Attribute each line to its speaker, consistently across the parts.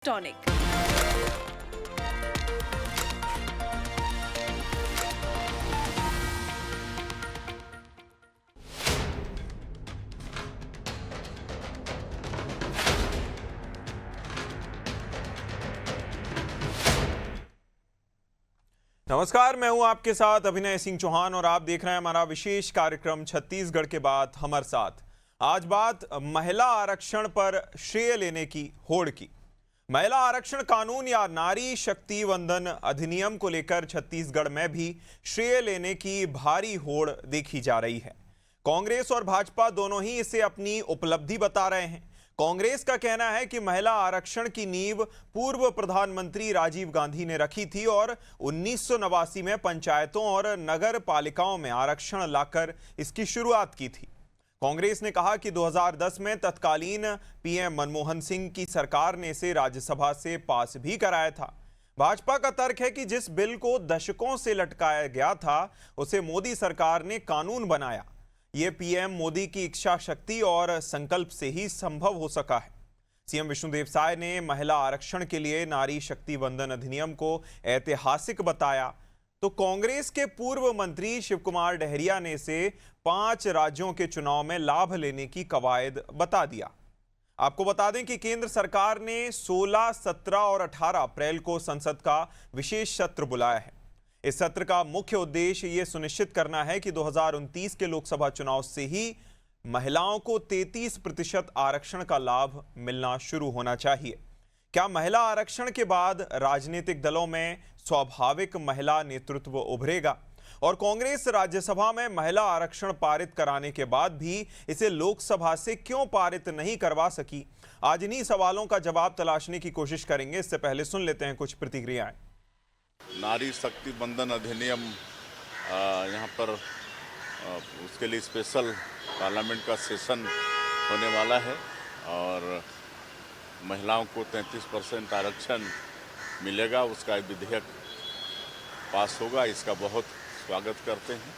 Speaker 1: Tonic.
Speaker 2: नमस्कार, मैं हूं आपके साथ अभिनय सिंह चौहान और आप देख रहे हैं हमारा विशेष कार्यक्रम छत्तीसगढ़ के बाद हमारे साथ। आज बात महिला आरक्षण पर श्रेय लेने की होड़ की। महिला आरक्षण कानून या नारी शक्ति वंदन अधिनियम को लेकर छत्तीसगढ़ में भी श्रेय लेने की भारी होड़ देखी जा रही है। कांग्रेस और भाजपा दोनों ही इसे अपनी उपलब्धि बता रहे हैं। कांग्रेस का कहना है कि महिला आरक्षण की नींव पूर्व प्रधानमंत्री राजीव गांधी ने रखी थी और 1989 में पंचायतों और नगर पालिकाओं में आरक्षण लाकर इसकी शुरुआत की थी। कांग्रेस ने कहा कि 2010 में तत्कालीन पीएम मनमोहन सिंह की सरकार ने इसे राज्यसभा से पास भी कराया था। भाजपा का तर्क है कि जिस बिल को दशकों से लटकाया गया था उसे मोदी सरकार ने कानून बनाया। ये पीएम मोदी की इच्छा शक्ति और संकल्प से ही संभव हो सका है। सीएम विष्णुदेव साय ने महिला आरक्षण के लिए नारी शक्ति वंदन अधिनियम को ऐतिहासिक बताया, तो कांग्रेस के पूर्व मंत्री शिवकुमार डहरिया ने इसे 5 राज्यों के चुनाव में लाभ लेने की कवायद बता दिया। आपको बता दें कि केंद्र सरकार ने 16, 17 और 18 अप्रैल को संसद का विशेष सत्र बुलाया है। इस सत्र का मुख्य उद्देश्य ये सुनिश्चित करना है कि 2029 के लोकसभा चुनाव से ही महिलाओं को 33% आरक्षण का लाभ मिलना शुरू होना चाहिए। क्या महिला आरक्षण के बाद राजनीतिक दलों में स्वाभाविक महिला नेतृत्व उभरेगा? और कांग्रेस राज्यसभा में महिला आरक्षण पारित कराने के बाद भी इसे लोकसभा से क्यों पारित नहीं करवा सकी? आज इन्हीं सवालों का जवाब तलाशने की कोशिश करेंगे। इससे पहले सुन लेते हैं कुछ प्रतिक्रियाएं।
Speaker 3: नारी शक्ति वंदन अधिनियम यहाँ पर उसके लिए स्पेशल पार्लियामेंट का सेशन होने वाला है और महिलाओं को 33% आरक्षण मिलेगा। उसका विधेयक पास होगा, इसका बहुत स्वागत करते हैं।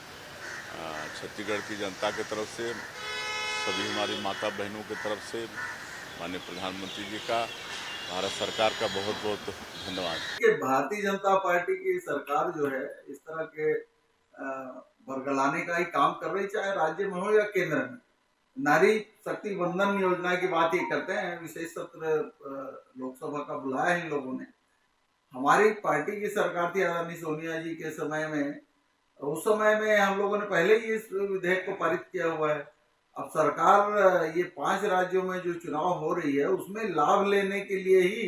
Speaker 3: छत्तीसगढ़ की जनता की तरफ से, सभी हमारी माता बहनों की तरफ से माननीय प्रधानमंत्री जी का, भारत सरकार का बहुत बहुत धन्यवाद।
Speaker 4: भारतीय जनता पार्टी की सरकार जो है इस तरह के बरगलाने का ही काम कर रही, चाहे राज्य में हो या केंद्र में। नारी शक्ति वंदन योजना की बात ये करते हैं। विशेष सत्र लोकसभा का बुलाया है इन लोगों ने। हमारी पार्टी की सरकार थी आदरणीय सोनिया जी के समय में, उस समय में हम लोगों ने पहले ही इस विधेयक को पारित किया हुआ है। अब सरकार ये 5 राज्यों में जो चुनाव हो रही है उसमें लाभ लेने के लिए ही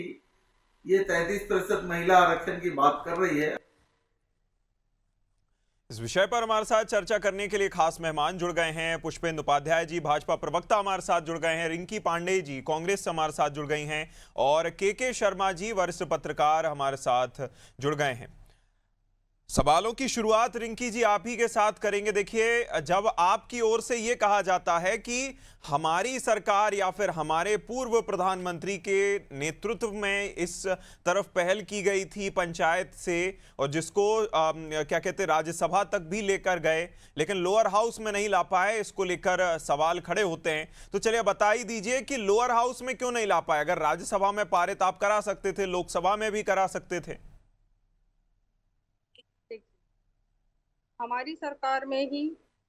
Speaker 4: ये 33% महिला आरक्षण की बात कर रही है।
Speaker 2: इस विषय पर हमारे साथ चर्चा करने के लिए खास मेहमान जुड़ गए हैं। पुष्पेंद्र उपाध्याय जी, भाजपा प्रवक्ता, हमारे साथ जुड़ गए हैं। रिंकी पांडे जी, कांग्रेस से हमारे साथ जुड़ गई हैं। और के शर्मा जी, वरिष्ठ पत्रकार, हमारे साथ जुड़ गए हैं। सवालों की शुरुआत रिंकी जी आप ही के साथ करेंगे। देखिए, जब आपकी ओर से ये कहा जाता है कि हमारी सरकार या फिर हमारे पूर्व प्रधानमंत्री के नेतृत्व में इस तरफ पहल की गई थी पंचायत से, और जिसको क्या कहते हैं राज्यसभा तक भी लेकर गए, लेकिन लोअर हाउस में नहीं ला पाए, इसको लेकर सवाल खड़े होते हैं। तो चलिए बता ही दीजिए कि लोअर हाउस में क्यों नहीं ला पाए? अगर राज्यसभा में पारित आप करा सकते थे, लोकसभा में भी करा सकते थे।
Speaker 5: हमारी सरकार में ही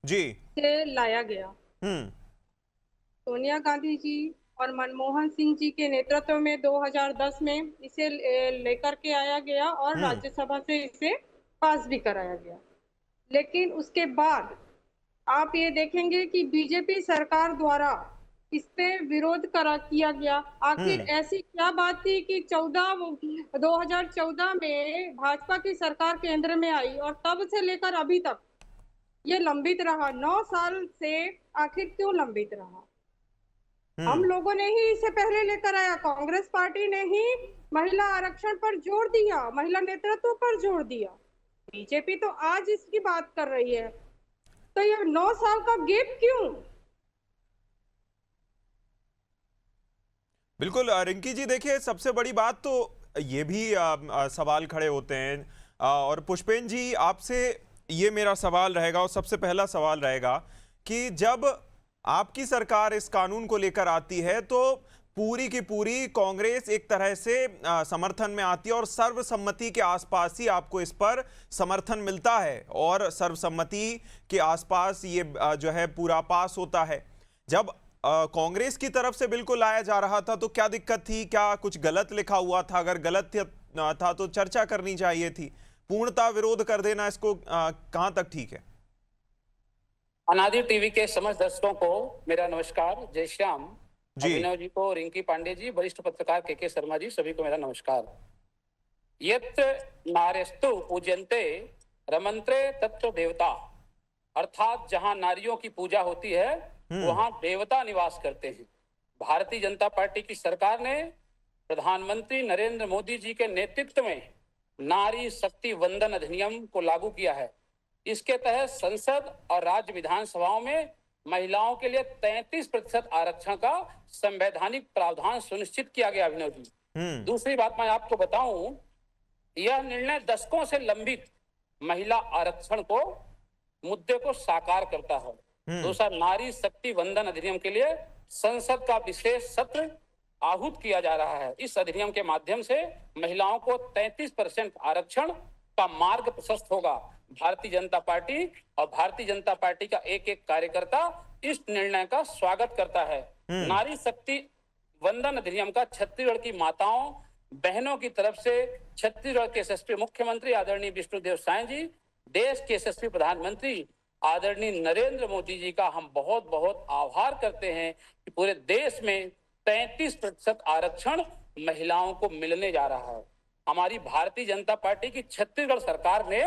Speaker 2: जी
Speaker 5: से लाया गया। सोनिया गांधी जी और मनमोहन सिंह जी के नेतृत्व में 2010 में इसे लेकर के आया गया और राज्यसभा से इसे पास भी कराया गया। लेकिन उसके बाद आप ये देखेंगे कि बीजेपी सरकार द्वारा इस पे विरोध किया गया। आखिर ऐसी क्या बात थी कि 2014 में भाजपा की सरकार केंद्र में आई और तब से लेकर अभी तक ये लंबित रहा। 9 साल से आखिर क्यों लंबित रहा? हम लोगों ने ही इसे पहले लेकर आया। कांग्रेस पार्टी ने ही महिला आरक्षण पर जोर दिया, महिला नेतृत्व पर जोर दिया। बीजेपी तो आज इसकी बात कर रही है, तो ये 9 साल का गैप क्यों?
Speaker 2: बिल्कुल रिंकी जी, देखिए सबसे बड़ी बात तो ये भी सवाल खड़े होते हैं। और पुष्पेंद्र जी, आपसे ये मेरा सवाल रहेगा और सबसे पहला सवाल रहेगा कि जब आपकी सरकार इस कानून को लेकर आती है तो पूरी की पूरी कांग्रेस एक तरह से समर्थन में आती है और सर्वसम्मति के आसपास ही आपको इस पर समर्थन मिलता है और सर्वसम्मति के आसपास ये जो है पूरा पास होता है। जब कांग्रेस की तरफ से बिल्कुल लाया जा रहा था तो क्या दिक्कत थी? क्या कुछ गलत लिखा हुआ था? अगर गलत था तो चर्चा करनी चाहिए थी। पूर्णतः विरोध कर देना इसको कहां तक ठीक है?
Speaker 1: अनादि टीवी के समस्त दर्शकों को मेरा नमस्कार। जय श्याम
Speaker 2: जी।
Speaker 1: अभिनव जी को, रिंकी पांडे जी, वरिष्ठ पत्रकार के शर्मा जी, सभी को मेरा नमस्कार। यत् नारेस्तु पूज्यन्ते रमन्त्रे तत्र देवता, अर्थात जहां नारियों की पूजा होती है वहां देवता निवास करते हैं। भारतीय जनता पार्टी की सरकार ने प्रधानमंत्री नरेंद्र मोदी जी के नेतृत्व में नारी शक्ति वंदन अधिनियम को लागू किया है। इसके तहत संसद और राज्य विधानसभाओं में महिलाओं के लिए 33% आरक्षण का संवैधानिक प्रावधान सुनिश्चित किया गया। अभिनव जी, दूसरी बात मैं आपको बताऊं, यह निर्णय दशकों से लंबित महिला आरक्षण को मुद्दे को साकार करता है। दूसरा, नारी शक्ति वंदन अधिनियम के लिए संसद का विशेष सत्र आहूत किया जा रहा है। इस अधिनियम के माध्यम से महिलाओं को 33% आरक्षण का मार्ग प्रशस्त होगा। भारतीय जनता पार्टी और भारतीय जनता पार्टी का एक एक कार्यकर्ता इस निर्णय का स्वागत करता है। नारी शक्ति वंदन अधिनियम का छत्तीसगढ़ की माताओं बहनों की तरफ से छत्तीसगढ़ के यशस्वी मुख्यमंत्री आदरणीय विष्णुदेव साय जी, देश के यशस्वी प्रधानमंत्री आदरणीय नरेंद्र मोदी जी का हम बहुत बहुत आभार करते हैं कि पूरे देश में 33% आरक्षण महिलाओं को मिलने जा रहा है। हमारी भारतीय जनता पार्टी की छत्तीसगढ़ सरकार ने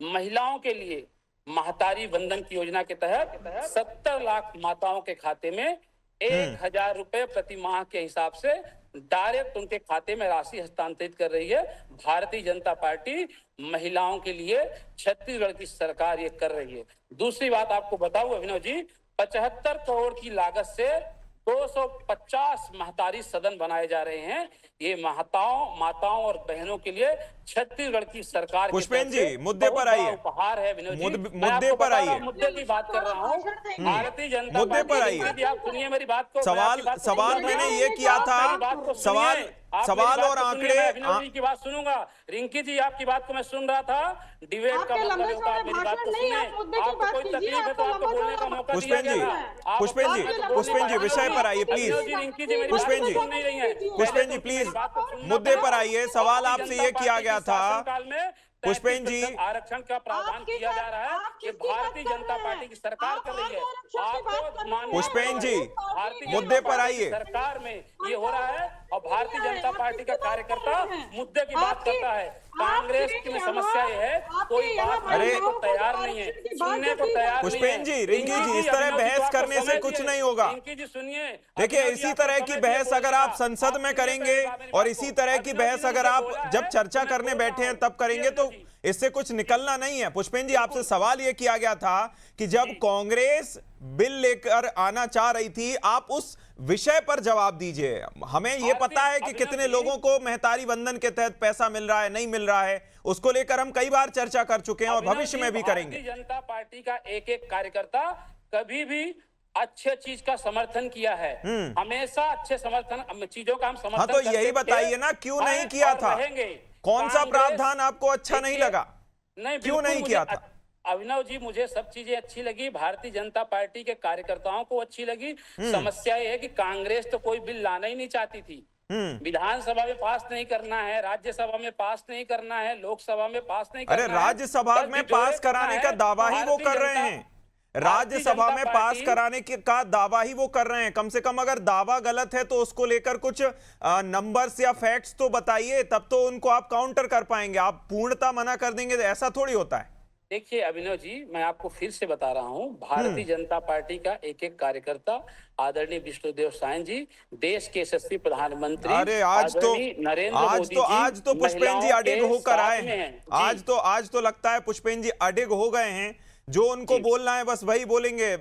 Speaker 1: महिलाओं के लिए महतारी वंदन की योजना के तहत 70 लाख माताओं के खाते में 1000 रुपए प्रति माह के हिसाब से डायरेक्ट उनके खाते में राशि हस्तांतरित कर रही है। भारतीय जनता पार्टी महिलाओं के लिए छत्तीसगढ़ की सरकार ये कर रही है। दूसरी बात आपको बताऊं अभिनव जी, 75 करोड़ की लागत से 250 महतारी सदन बनाए जा रहे हैं। ये माताओं और बहनों के लिए छत्तीसगढ़ की सरकार
Speaker 2: पुष्पेन जी, मुद्दे पर आइए।
Speaker 1: उपहार है विनोद जी।
Speaker 2: मुद्दे पर आइए।
Speaker 1: मुद्दे की बात कर रहा हूँ। भारतीय जनता
Speaker 2: मुद्दे पर
Speaker 1: पार्टी,
Speaker 2: आइए।
Speaker 1: आप सुनिए मेरी बात को।
Speaker 2: सवाल मैंने ये किया था, सवाल और आंकड़े
Speaker 1: की बात सुनूंगा। रिंकी जी, आपकी बात को मैं सुन रहा था। डिबेट का मतलब होता है, मेरी बात को सुनिए। आपको कोई तकलीफ है तो आपको बोलने का मौका दिया जाएगा।
Speaker 2: पुष्पेन जी विषय पर आइए प्लीज। पुष्पेन जी प्लीज मुद्दे पर आइए। सवाल आपसे ये किया गया था पुष्पेन जी,
Speaker 1: आरक्षण का प्रावधान किया जा रहा है कि भारतीय जनता पार्टी की सरकार कर रही है। आपको
Speaker 2: पुष्पेन जी मुद्दे पर आइए।
Speaker 1: सरकार में ये हो रहा है और भारतीय जनता पार्टी का कार्यकर्ता मुद्दे की बात करता है। कांग्रेस की समस्या ये है, कोई बात करने को तैयार नहीं है, सुनने को तैयार नहीं है।
Speaker 2: पुष्पेन जी, रिंकी जी, इस तरह बहस करने से कुछ नहीं होगा।
Speaker 1: रिंकी जी सुनिए,
Speaker 2: देखिए, इसी तरह की बहस अगर आप संसद में करेंगे और इसी तरह की बहस अगर आप जब चर्चा करने बैठे हैं तब करेंगे तो इससे कुछ निकलना नहीं है। पुष्पेन जी, आपसे सवाल यह किया गया था कि जब कांग्रेस बिल लेकर आना चाह रही थी, आप उस विषय पर जवाब दीजिए। हमें यह पता है कि कितने लोगों को महतारी वंदन के तहत पैसा मिल रहा है, नहीं मिल रहा है, उसको लेकर हम कई बार चर्चा कर चुके हैं और भविष्य में भी करेंगे।
Speaker 1: भारतीय जनता पार्टी का एक एक कार्यकर्ता कभी भी अच्छे चीज का समर्थन किया है, हमेशा अच्छे समर्थन चीजों का हम समर्थन।
Speaker 2: हाँ, तो यही बताइए ना, क्यों नहीं किया था? कौन सा प्रावधान आपको अच्छा नहीं लगा?
Speaker 1: नहीं,
Speaker 2: क्यों नहीं किया था?
Speaker 1: अभिनव जी, मुझे सब चीजें अच्छी लगी, भारतीय जनता पार्टी के कार्यकर्ताओं को अच्छी लगी। समस्या ये है कि कांग्रेस तो कोई बिल लाना ही नहीं चाहती थी। विधानसभा में पास नहीं करना है, राज्यसभा में पास नहीं करना है, लोकसभा में पास नहीं करना है।
Speaker 2: अरे राज्यसभा में पास कराने का दावा ही वो कर रहे हैं। राज्यसभा में पास कराने का दावा ही वो कर रहे हैं। कम से कम अगर दावा गलत है तो उसको लेकर कुछ नंबर्स या फैक्ट्स तो बताइए, तब तो उनको आप काउंटर कर पाएंगे। आप पूर्णतः मना कर देंगे तो ऐसा थोड़ी होता है।
Speaker 1: देखिए अभिनव जी, मैं आपको फिर से बता रहा हूं, भारतीय जनता पार्टी का एक एक कार्यकर्ता आदरणीय विष्णुदेव साय जी, देश के यशस्वी प्रधानमंत्री
Speaker 2: अरे आज तो पुष्पेन जी अडिग होकर आए हैं। आज तो लगता है पुष्पेन जी अडिग हो गए हैं। जो उनको बोलना है बस वही बोलेंगे।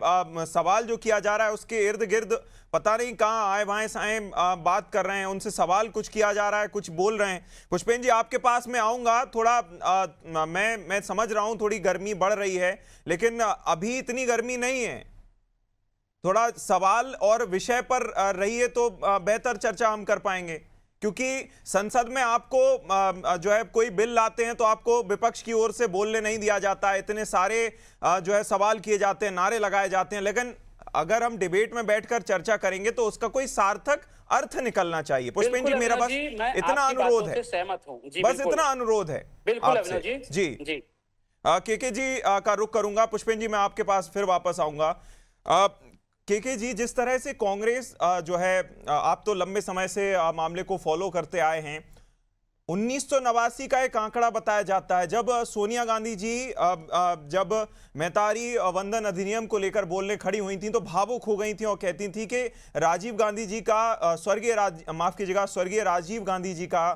Speaker 2: सवाल जो किया जा रहा है उसके इर्द गिर्द पता नहीं कहां आए भाए साए बात कर रहे हैं। उनसे सवाल कुछ किया जा रहा है, कुछ बोल रहे हैं। पुष्पेन जी, आपके पास मैं आऊंगा थोड़ा। मैं समझ रहा हूं थोड़ी गर्मी बढ़ रही है, लेकिन अभी इतनी गर्मी नहीं है। थोड़ा सवाल और विषय पर रहिए तो बेहतर चर्चा हम कर पाएंगे, क्योंकि संसद में आपको जो है कोई बिल लाते हैं तो आपको विपक्ष की ओर से बोलने नहीं दिया जाता है, इतने सारे जो है सवाल किए जाते हैं, नारे लगाए जाते हैं, लेकिन अगर हम डिबेट में बैठकर चर्चा करेंगे तो उसका कोई सार्थक अर्थ निकलना चाहिए। पुष्पेन जी, मेरा बस इतना अनुरोध है,
Speaker 1: सहमत हूं जी,
Speaker 2: बस इतना अनुरोध है
Speaker 1: बिल्कुल
Speaker 2: आपसे।
Speaker 1: अभिनव जी
Speaker 2: जी
Speaker 1: जी
Speaker 2: केके जी का रुख करूंगा। पुष्पेन जी, मैं आपके पास फिर वापस आऊंगा। केके जी, जिस तरह से कांग्रेस जो है, आप तो लंबे समय से मामले को फॉलो करते आए हैं, 1989 का एक आंकड़ा बताया जाता है जब सोनिया गांधी जी जब मैतारी वंदन अधिनियम को लेकर बोलने खड़ी हुई थी तो भावुक हो गई थी और कहती थी कि राजीव गांधी जी का स्वर्गीय राजीव गांधी जी का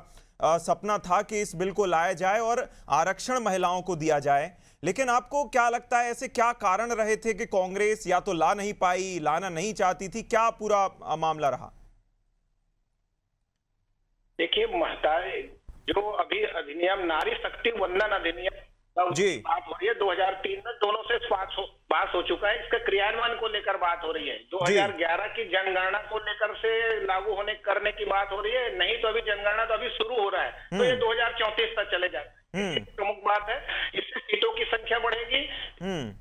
Speaker 2: सपना था कि इस बिल को लाया जाए और आरक्षण महिलाओं को दिया जाए। लेकिन आपको क्या लगता है, ऐसे क्या कारण रहे थे कि कांग्रेस या तो ला नहीं पाई, लाना नहीं चाहती थी, क्या पूरा मामला रहा?
Speaker 6: देखिए, जो अभी अधिनियम नारी शक्ति वंदन अधिनियम
Speaker 2: जी
Speaker 6: बात हो रही है, 2003 में दोनों से पास हो चुका है। इसका क्रियान्वयन को लेकर बात हो रही है। 2011 की जनगणना को लेकर से लागू होने करने की बात हो रही है। नहीं तो अभी जनगणना तो अभी शुरू हो रहा है, तो ये 2034 तक चले जाए। प्रमुख बात है, इससे सीटों की संख्या बढ़ेगी।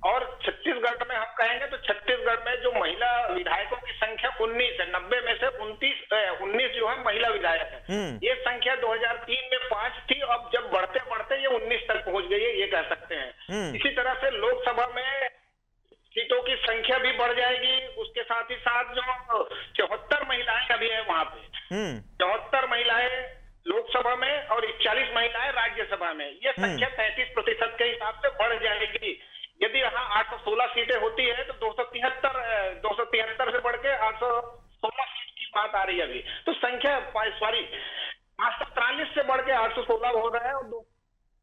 Speaker 6: और छत्तीसगढ़ में हम कहेंगे तो छत्तीसगढ़ में जो महिला विधायकों की संख्या 19 है, 90 में से 19 जो है महिला विधायक है। ये संख्या 2003 में 5 थी, अब जब बढ़ते बढ़ते ये 19 तक पहुंच गई है, ये कह सकते हैं। इसी तरह से लोकसभा में सीटों की संख्या भी बढ़ जाएगी। उसके साथ ही साथ जो 74 महिलाएं अभी है वहां पे, 74 महिलाएं लोकसभा में और 41 महिलाएं राज्यसभा में, ये संख्या 33% के हिसाब से बढ़ जाएगी। यदि यहाँ 816 सीटें होती है तो 273 से बढ़ के 816 सीट की बात आ रही है अभी। तो संख्या 843 से बढ़ के 816 हो रहा है और 2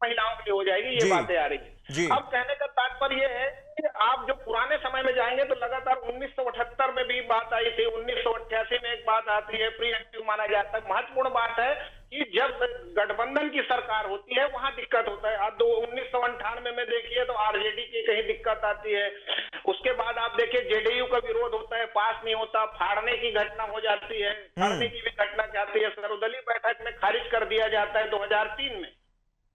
Speaker 6: महिलाओं के लिए हो जाएगी, ये बातें आ रही है। अब कहने का तात्पर्य ये है कि आप जो पुराने समय में जाएंगे तो लगातार 1978 में भी बात आई थी, 1988 में एक बात आती है, प्री एक्टिव माना जाता है। महत्वपूर्ण बात है कि जब गठबंधन की सरकार होती है वहां दिक्कत होता है। अब 1998 में देखिए तो आरजेडी की कहीं दिक्कत आती है। उसके बाद आप देखिए जेडीयू का विरोध होता है, पास नहीं होता, फाड़ने की घटना हो जाती है, फाड़ने की भी घटना जाती है। सर्वदलीय बैठक में खारिज कर दिया जाता है 2003 में।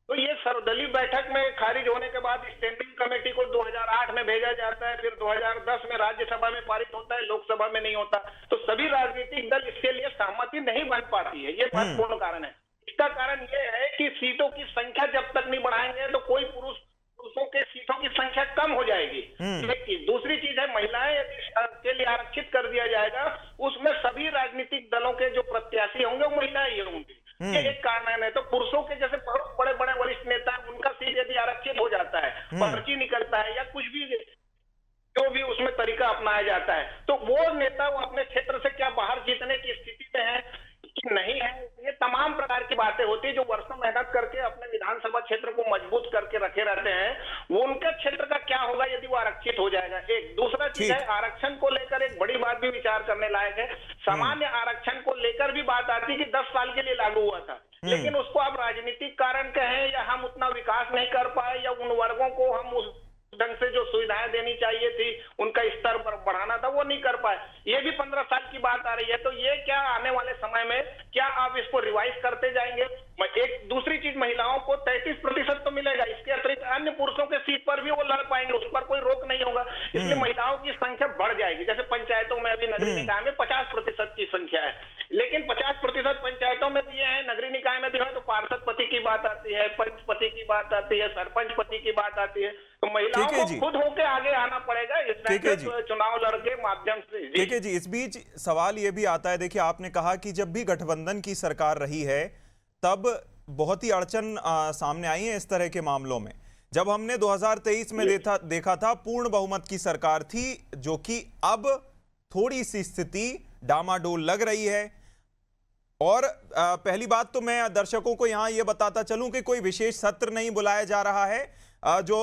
Speaker 6: तो ये सर्वदलीय बैठक में खारिज होने के बाद स्टैंडिंग कमेटी को 2008 में भेजा जाता है, फिर 2010 में राज्यसभा में पारित होता है, लोकसभा में नहीं होता। तो सभी राजनीतिक दल इसके लिए सहमति नहीं बन पाती है, ये महत्वपूर्ण कारण है। इसका कारण ये है कि सीटों की संख्या जब तक नहीं बढ़ाएंगे तो कोई पुरुषों के सीटों की संख्या कम हो जाएगी। दूसरी चीज है, महिलाएं के लिए आरक्षित कर दिया जाएगा, उसमें सभी राजनीतिक दलों के जो प्रत्याशी होंगे वो महिलाएं ही होंगी। ये एक कारण है। तो पुरुषों के जैसे बहुत बड़े बड़े वरिष्ठ नेता है, उनका सीट यदि आरक्षित हो जाता है, पर्ची निकलता है या कुछ भी जो भी उसमें तरीका अपनाया जाता है, तो वो नेता वो अपने क्षेत्र से क्या बाहर जीतने की स्थिति में है कि नहीं है। ये तमाम प्रकार की बातें होती है। जो वर्षों मेहनत करके अपने विधानसभा क्षेत्र को मजबूत करके रखे रहते हैं, वो उनके क्षेत्र का क्या होगा यदि वो आरक्षित हो जाएगा। एक दूसरा चीज है, आरक्षण को लेकर एक बड़ी बात भी विचार करने लायक है। सामान्य आरक्षण को लेकर भी बात आती है कि 10 साल के लिए लागू हुआ था, लेकिन उसको आप राजनीतिक कारण कहें या हम उतना विकास नहीं कर पाए या उन वर्गों को हम उस ढंग से जो सुविधाएं देनी चाहिए थी, उनका स्तर बढ़ाना था, वो नहीं कर पाए। ये भी 15 साल की बात आ रही है। तो ये क्या आने वाले समय में क्या आप इसको रिवाइज करते जाएंगे? एक दूसरी चीज, महिलाओं को 33% तो मिलेगा, इसके अतिरिक्त अन्य पुरुषों के सीट पर भी वो लड़ पाएंगे, उस पर कोई रोक नहीं होगा। इसलिए महिलाओं की संख्या बढ़ जाएगी। जैसे पंचायतों में अभी नगरीय निकाय में 50% की संख्या है, लेकिन 50% पंचायतों में भी है, नगरीय निकाय में भी है, तो पार्षद पति की बात आती है, पंच पति की बात आती है, सरपंच पति की बात आती है। तो महिलाओं को खुद होके आगे आना पड़ेगा इस चुनाव लड़के माध्यम से।
Speaker 2: ठीक है जी, इस बीच सवाल ये भी आता है, देखिए आपने कहा कि जब भी गठबंधन की सरकार रही है तब बहुत ही अड़चन सामने आई है इस तरह के मामलों में। जब हमने 2023 में देखा था पूर्ण बहुमत की सरकार थी, जो कि अब थोड़ी सी स्थिति डामाडोल लग रही है। और पहली बात तो मैं दर्शकों को यहां ये बताता चलूं कि कोई विशेष सत्र नहीं बुलाया जा रहा है। जो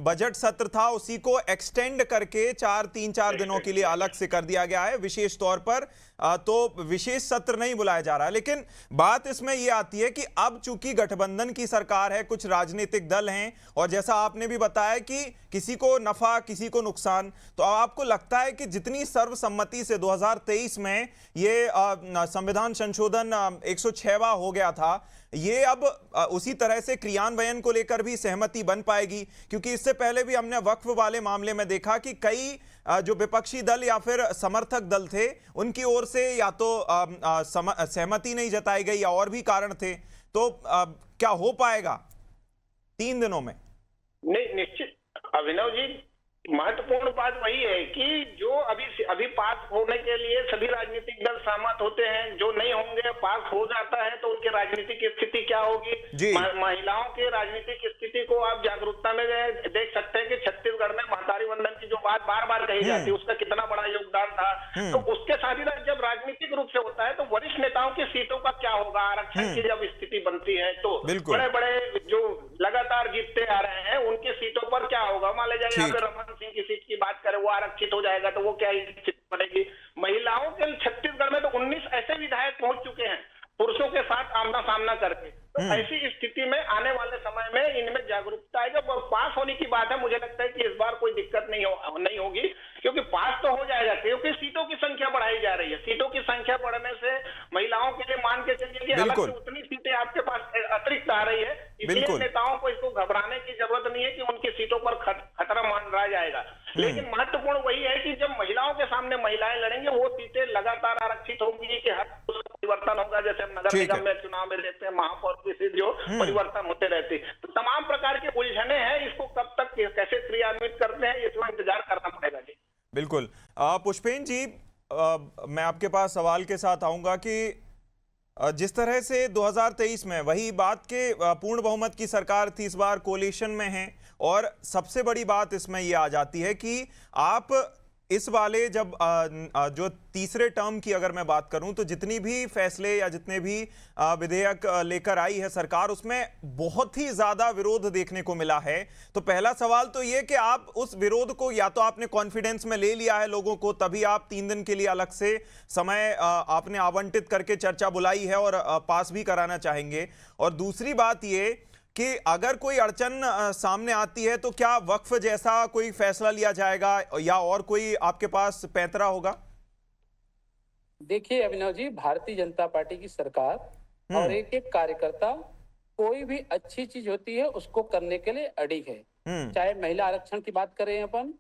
Speaker 2: बजट सत्र था उसी को एक्सटेंड करके 4 दिनों के लिए अलग से कर दिया गया है विशेष तौर पर। तो विशेष सत्र नहीं बुलाया जा रहा है। लेकिन बात इसमें यह आती है कि अब चूंकि गठबंधन की सरकार है, कुछ राजनीतिक दल हैं और जैसा आपने भी बताया कि किसी को नफा किसी को नुकसान, तो आपको लगता है कि जितनी सर्वसम्मति से 2023 में ये संविधान संशोधन 106वां हो गया था, ये अब उसी तरह से क्रियान्वयन को लेकर भी सहमति बन पाएगी? क्योंकि इससे पहले भी हमने वक्फ वाले मामले में देखा कि कई जो विपक्षी दल या फिर समर्थक दल थे उनकी ओर से या तो सहमति नहीं जताई गई या और भी कारण थे। तो क्या हो पाएगा 3 दिनों में?
Speaker 6: नहीं, निश्चित अभिनव जी, महत्वपूर्ण बात वही है कि जो अभी पास होने के लिए सभी राजनीतिक दल सहमत होते हैं, जो नहीं होंगे पास हो जाता है तो उनकी राजनीतिक स्थिति क्या होगी। महिलाओं की राजनीतिक स्थिति को आप जागरूकता में देख सकते हैं कि छत्तीसगढ़ में महतारी वंदन की जो बात बार बार कही जाती है उसका कितना बड़ा योगदान था। तो उसके साथ ही जब राजनीतिक रूप से होता है तो वरिष्ठ नेताओं की सीटों का क्या होगा, आरक्षण की जब स्थिति बनती है तो बड़े बड़े जो लगातार जीतते आ रहे हैं उनकी सीटों पर क्या होगा। मान लीजिए यहाँ पे रमन सिंह की सीट की बात करें, वो आरक्षित हो जाएगा तो वो क्या स्थिति बनेगी। महिलाओं के छत्तीसगढ़ में तो 19 ऐसे विधायक पहुंच चुके हैं पुरुषों के साथ आमना सामना करके। तो ऐसी स्थिति में आने वाले समय में इनमें जागरूकता आएगा। पास होने की बात है, मुझे लगता है कि इस बार कोई दिक्कत नहीं होगी क्योंकि पास तो हो जाएगा, क्योंकि सीटों की संख्या बढ़ाई जा रही है। सीटों की संख्या बढ़ने से महिलाओं के लिए मान के चलिए कि अलग से उतनी सीटें आपके पास अतिरिक्त आ रही है, इसलिए नेताओं को इसको घबराने की जरूरत नहीं है कि उनकी सीटों पर खतरा मंडरा जाएगा। लेकिन महत्वपूर्ण वही है कि जब महिलाओं के सामने महिलाएं लड़ेंगे वो सीटें लगातार आरक्षित होंगी कि हर परिवर्तन होगा। जैसे हम नगर निगम में चुनाव में देखते हैं महापौर की सीट जो परिवर्तन होते रहते, तो तमाम प्रकार के उलझने हैं। इसको कब तक कैसे क्रियान्वित करते हैं इसमें इंतजार करना पड़ेगा जी।
Speaker 2: बिल्कुल। पुष्पेन जी, मैं आपके पास सवाल के साथ आऊंगा कि जिस तरह से 2023 में वही बात के पूर्ण बहुमत की सरकार थी, इस बार कोलिशन में है और सबसे बड़ी बात इसमें यह आ जाती है कि आप इस वाले जब जो तीसरे टर्म की अगर मैं बात करूं तो जितनी भी फैसले या जितने भी विधेयक लेकर आई है सरकार, उसमें बहुत ही ज्यादा विरोध देखने को मिला है। तो पहला सवाल तो ये कि आप उस विरोध को या तो आपने कॉन्फिडेंस में ले लिया है लोगों को, तभी आप 3 दिन के लिए अलग से समय आपने आवंटित करके चर्चा बुलाई है और पास भी कराना चाहेंगे। और दूसरी बात ये कि अगर कोई अड़चन सामने आती है तो क्या वक्फ जैसा कोई फैसला लिया जाएगा या और कोई आपके पास पैंतरा होगा?
Speaker 1: देखिए अभिनव जी, भारतीय जनता पार्टी की सरकार और एक एक कार्यकर्ता कोई भी अच्छी चीज होती है उसको करने के लिए अड़िग है। चाहे महिला आरक्षण की बात करें, अपन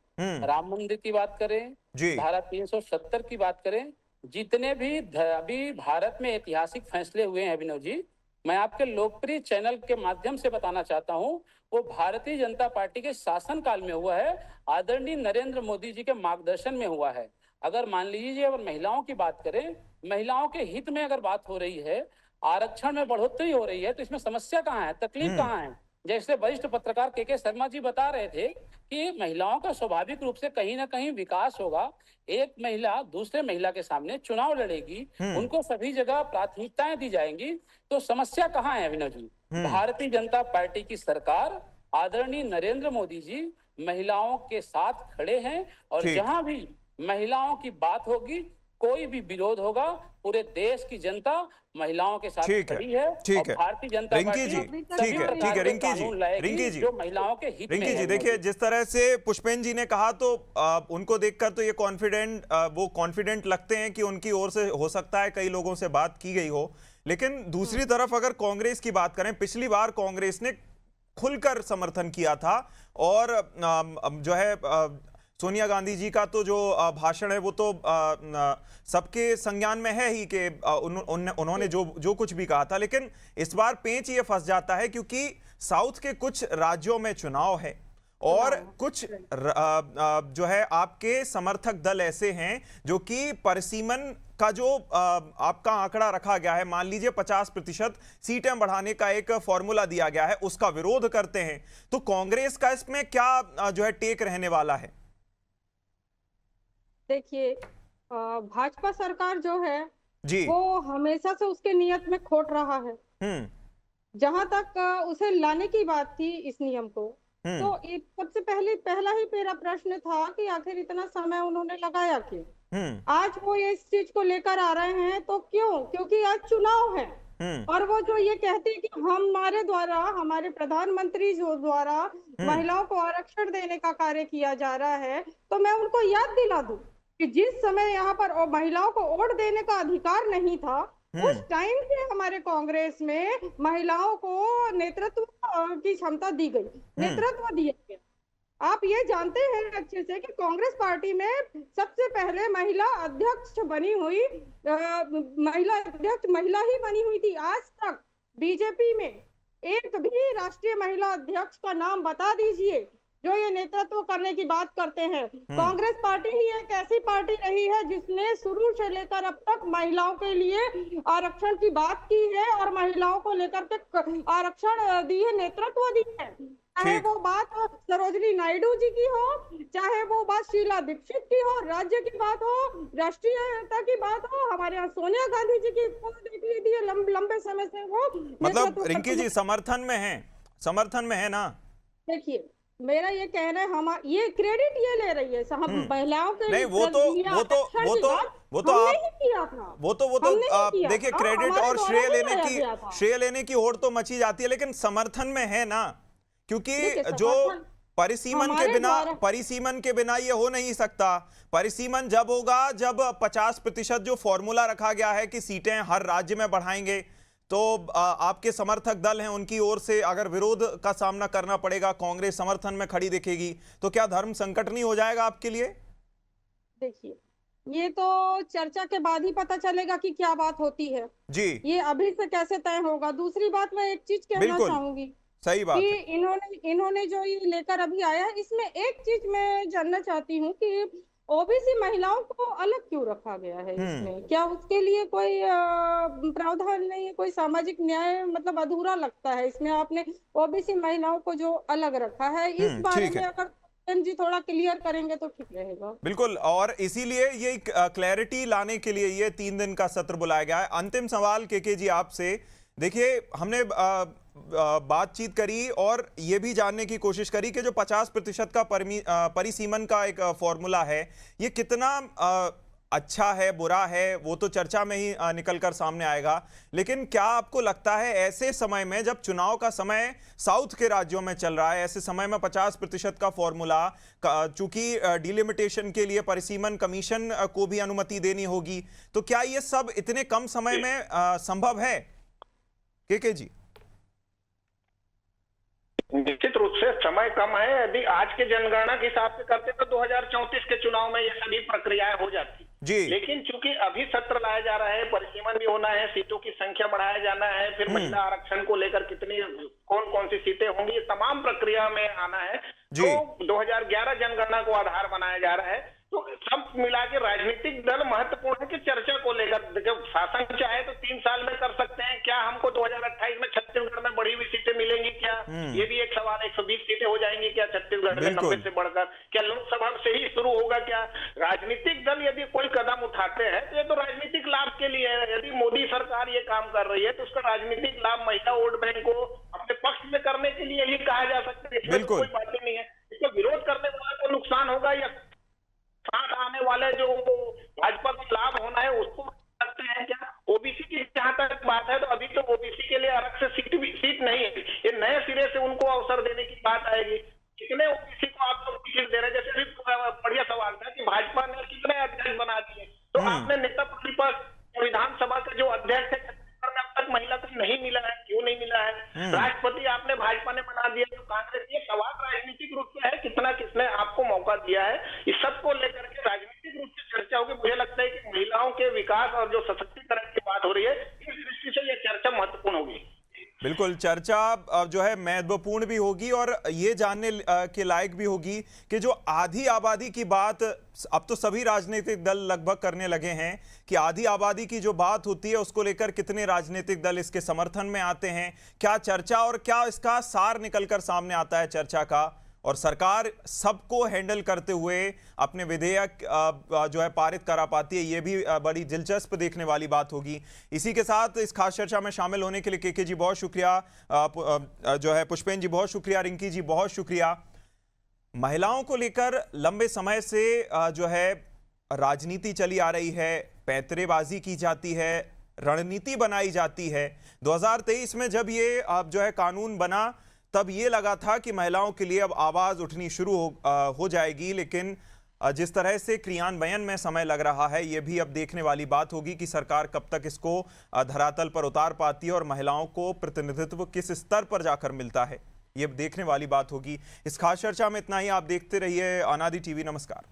Speaker 1: राम मंदिर की बात करें, धारा 370 की बात करें, जितने भी अभी भारत में ऐतिहासिक फैसले हुए हैं अभिनव जी, मैं आपके लोकप्रिय चैनल के माध्यम से बताना चाहता हूं, वो भारतीय जनता पार्टी के शासनकाल में हुआ है, आदरणीय नरेंद्र मोदी जी के मार्गदर्शन में हुआ है। अगर मान लीजिए अगर महिलाओं की बात करें, महिलाओं के हित में अगर बात हो रही है, आरक्षण में बढ़ोतरी हो रही है, तो इसमें समस्या कहाँ है, तकलीफ कहाँ है? जैसे वरिष्ठ पत्रकार के शर्मा जी बता रहे थे कि महिलाओं का स्वाभाविक रूप से कहीं ना कहीं विकास होगा। एक महिला दूसरे महिला के सामने चुनाव लड़ेगी, उनको सभी जगह प्राथमिकताएं दी जाएंगी, तो समस्या कहाँ है अभिनव जी? भारतीय जनता पार्टी की सरकार, आदरणीय नरेंद्र मोदी जी महिलाओं के साथ खड़े हैं और जहां भी महिलाओं की बात होगी, कोई भी विरोध होगा, पूरे देश की जनता महिलाओं के साथ खड़ी है।
Speaker 2: ठीक है
Speaker 1: भारतीय जनता पार्टी
Speaker 2: ठीक है रिंकी जी,
Speaker 1: जो महिलाओं के हित में
Speaker 2: रिंकी जी, देखिए जिस तरह से पुष्पेन जी ने कहा तो उनको देखकर तो ये कॉन्फिडेंट लगते हैं कि उनकी ओर से हो सकता है कई लोगों से बात की गई हो। लेकिन दूसरी तरफ अगर कांग्रेस की बात करें, पिछली बार कांग्रेस ने खुलकर समर्थन किया था और जो है सोनिया गांधी जी का तो जो भाषण है वो तो सबके संज्ञान में है ही कि उन्होंने जो कुछ भी कहा था। लेकिन इस बार पेंच ये फंस जाता है क्योंकि साउथ के कुछ राज्यों में चुनाव है और कुछ जो है आपके समर्थक दल ऐसे हैं जो कि परिसीमन का जो आपका आंकड़ा रखा गया है, मान लीजिए 50% सीटें बढ़ाने का एक फॉर्मूला दिया गया है, उसका विरोध करते हैं। तो कांग्रेस का इसमें क्या जो है टेक रहने वाला है?
Speaker 5: देखिए, भाजपा सरकार जो है
Speaker 2: जी,
Speaker 5: वो हमेशा से उसके नियत में खोट रहा है। जहां तक उसे लाने की बात थी इस नियम को, तो सबसे पहला ही मेरा प्रश्न था कि आखिर इतना समय उन्होंने लगाया क्यों। आज वो ये इस चीज को लेकर आ रहे हैं तो क्यों? क्योंकि आज चुनाव है और वो जो ये कहते हैं कि हमारे द्वारा, हमारे प्रधानमंत्री जो द्वारा महिलाओं को आरक्षण देने का कार्य किया जा रहा है, तो मैं उनको याद दिला दूं कि जिस समय यहाँ पर महिलाओं को वोट देने का अधिकार नहीं था, उस टाइम पे हमारे कांग्रेस में महिलाओं को नेतृत्व की क्षमता दी गई, नेतृत्व दिया गया। आप ये जानते हैं अच्छे से कि कांग्रेस पार्टी में सबसे पहले महिला अध्यक्ष बनी हुई, महिला ही बनी हुई थी। आज तक बीजेपी में एक भी राष्ट्रीय महिला अध्यक्ष का नाम बता दीजिए जो ये नेतृत्व करने की बात करते हैं। कांग्रेस पार्टी ही एक ऐसी पार्टी रही है जिसने शुरू से लेकर अब तक महिलाओं के लिए आरक्षण की बात की है और महिलाओं को लेकर के आरक्षण दिए, नेतृत्व दी है। चाहे वो बात सरोजिनी नायडू जी की हो, चाहे वो बात शीला दीक्षित की हो, राज्य की बात हो, राष्ट्रीयता की बात हो, हमारे यहाँ सोनिया गांधी जी की देख लीजिए, लंबे समय से वो
Speaker 2: मतलब रिंकी जी समर्थन में है ना।
Speaker 5: देखिए मेरा ये कहना है, हम ये क्रेडिट ये ले रही है साहब महिलाओं के
Speaker 2: नहीं, वो तो आप देखिए, क्रेडिट और श्रेय लेने की होड़ तो मची जाती है, लेकिन समर्थन में है ना, क्योंकि जो परिसीमन के बिना ये हो नहीं सकता। परिसीमन जब होगा जब 50% जो फॉर्मूला रखा गया है कि सीटें हर राज्य में बढ़ाएंगे, तो आपके समर्थक दल हैं उनकी ओर से अगर विरोध का सामना करना पड़ेगा, कांग्रेस समर्थन में खड़ी दिखेगी, तो क्या धर्म संकट नहीं हो जाएगा आपके लिए?
Speaker 5: देखिए ये तो चर्चा के बाद ही पता चलेगा कि क्या बात होती है
Speaker 2: जी,
Speaker 5: ये अभी से कैसे तय होगा। दूसरी बात मैं एक चीज कहना चाहूंगी,
Speaker 2: सही बात
Speaker 5: कि
Speaker 2: है।
Speaker 5: इन्होंने जो ये लेकर अभी आया है, इसमें एक चीज मैं जानना चाहती हूँ कि ओबीसी महिलाओं को अलग क्यों रखा गया है इसमें? क्या उसके लिए कोई प्रावधान नहीं है? कोई सामाजिक न्याय मतलब अधूरा लगता है इसमें। आपने ओबीसी महिलाओं को जो अलग रखा है, इस बारे में अगर जी थोड़ा क्लियर करेंगे तो ठीक रहेगा।
Speaker 2: बिल्कुल, और इसीलिए ये क्लैरिटी लाने के लिए ये 3 दिन का सत्र बुलाया गया है। अंतिम सवाल के जी आपसे, देखिए हमने बातचीत करी और ये भी जानने की कोशिश करी कि जो 50% का परिसीमन का एक फॉर्मूला है, ये कितना अच्छा है बुरा है, वो तो चर्चा में ही निकलकर सामने आएगा। लेकिन क्या आपको लगता है ऐसे समय में, जब चुनाव का समय साउथ के राज्यों में चल रहा है, ऐसे समय में 50% का फॉर्मूला, चूंकि डिलिमिटेशन के लिए परिसीमन कमीशन को भी अनुमति देनी होगी, तो क्या ये सब इतने कम समय में संभव है? के जी
Speaker 6: निश्चित रूप से समय कम है। यदि आज के जनगणना के हिसाब से करते तो 2034 के चुनाव में ये सभी प्रक्रियाएं हो जाती
Speaker 2: जी।
Speaker 6: लेकिन चूंकि अभी सत्र लाया जा रहा है, परिसीमन भी होना है, सीटों की संख्या बढ़ाया जाना है, फिर महिला आरक्षण को लेकर कितनी कौन सी सीटें होंगी, तमाम प्रक्रिया में आना है। तो 2011 जनगणना को आधार बनाया जा रहा है। तो सब मिला के राजनीतिक दल महत्वपूर्ण है कि चर्चा को लेकर, जब शासन चाहे तो 3 साल में कर सकते हैं। क्या हमको 2028 में छत्तीसगढ़ में बढ़ी हुई सीटें मिलेंगी क्या? ये भी एक सवाल है। 120 सीटें हो जाएंगी क्या छत्तीसगढ़ में 90 से बढ़कर? क्या लोकसभा से ही शुरू होगा क्या? राजनीतिक दल यदि कोई कदम उठाते हैं तो ये तो राजनीतिक लाभ के लिए है। यदि मोदी सरकार ये काम कर रही है तो उसका राजनीतिक लाभ महिला वोट बैंक को अपने पक्ष में करने के लिए ही कहा जा सकता है। इसमें कोई बात नहीं है। इसका विरोध करने वाले को नुकसान होगा या साथ आने वाले जो भाजपा को लाभ होना है उसको करते हैं क्या? ओबीसी की जहां तक बात है तो अभी तो ओबीसी के लिए अलग से सीट नहीं है। ये नए सिरे से उनको अवसर देने की बात आएगी। कितने ओबीसी को आप लोग टिकट दे रहे हैं? जैसे बढ़िया सवाल था कि भाजपा ने कितने अध्यक्ष बना दिए, तो आपने नेता प्रतिपक्ष विधानसभा का जो अध्यक्ष है छत्तीसगढ़ में अब तक महिला को नहीं मिला है, क्यों नहीं मिला है? राष्ट्रपति आपने भाजपा ने बना दिया, तो कांग्रेस, ये सवाल राजनीतिक रूप से है कितना किसने आपको मौका दिया है। इस सब को लेकर के राजनीतिक रूप से चर्चा होगी। मुझे लगता है कि महिलाओं के विकास और जो सशक्तिकरण की बात हो रही है, इस दृष्टि से यह चर्चा महत्वपूर्ण होगी।
Speaker 2: बिल्कुल, चर्चा जो है महत्वपूर्ण भी होगी और ये जानने के लायक भी होगी कि जो आधी आबादी की बात अब तो सभी राजनीतिक दल लगभग करने लगे हैं कि आधी आबादी की जो बात होती है उसको लेकर कितने राजनीतिक दल इसके समर्थन में आते हैं, क्या चर्चा और क्या इसका सार निकलकर सामने आता है चर्चा का, और सरकार सबको हैंडल करते हुए अपने विधेयक जो है पारित करा पाती है, ये भी बड़ी दिलचस्प देखने वाली बात होगी। इसी के साथ इस खास चर्चा में शामिल होने के लिए केके जी बहुत शुक्रिया, जो है पुष्पेन जी बहुत शुक्रिया, रिंकी जी बहुत शुक्रिया। महिलाओं को लेकर लंबे समय से जो है राजनीति चली आ रही है, पैंतरेबाजी की जाती है, रणनीति बनाई जाती है। 2023 में जब ये जो है कानून बना तब ये लगा था कि महिलाओं के लिए अब आवाज उठनी शुरू हो जाएगी, लेकिन जिस तरह से क्रियान्वयन में समय लग रहा है, ये भी अब देखने वाली बात होगी कि सरकार कब तक इसको धरातल पर उतार पाती है और महिलाओं को प्रतिनिधित्व किस स्तर पर जाकर मिलता है, ये देखने वाली बात होगी। इस खास चर्चा में इतना ही। आप देखते रहिए अनादि टीवी। नमस्कार।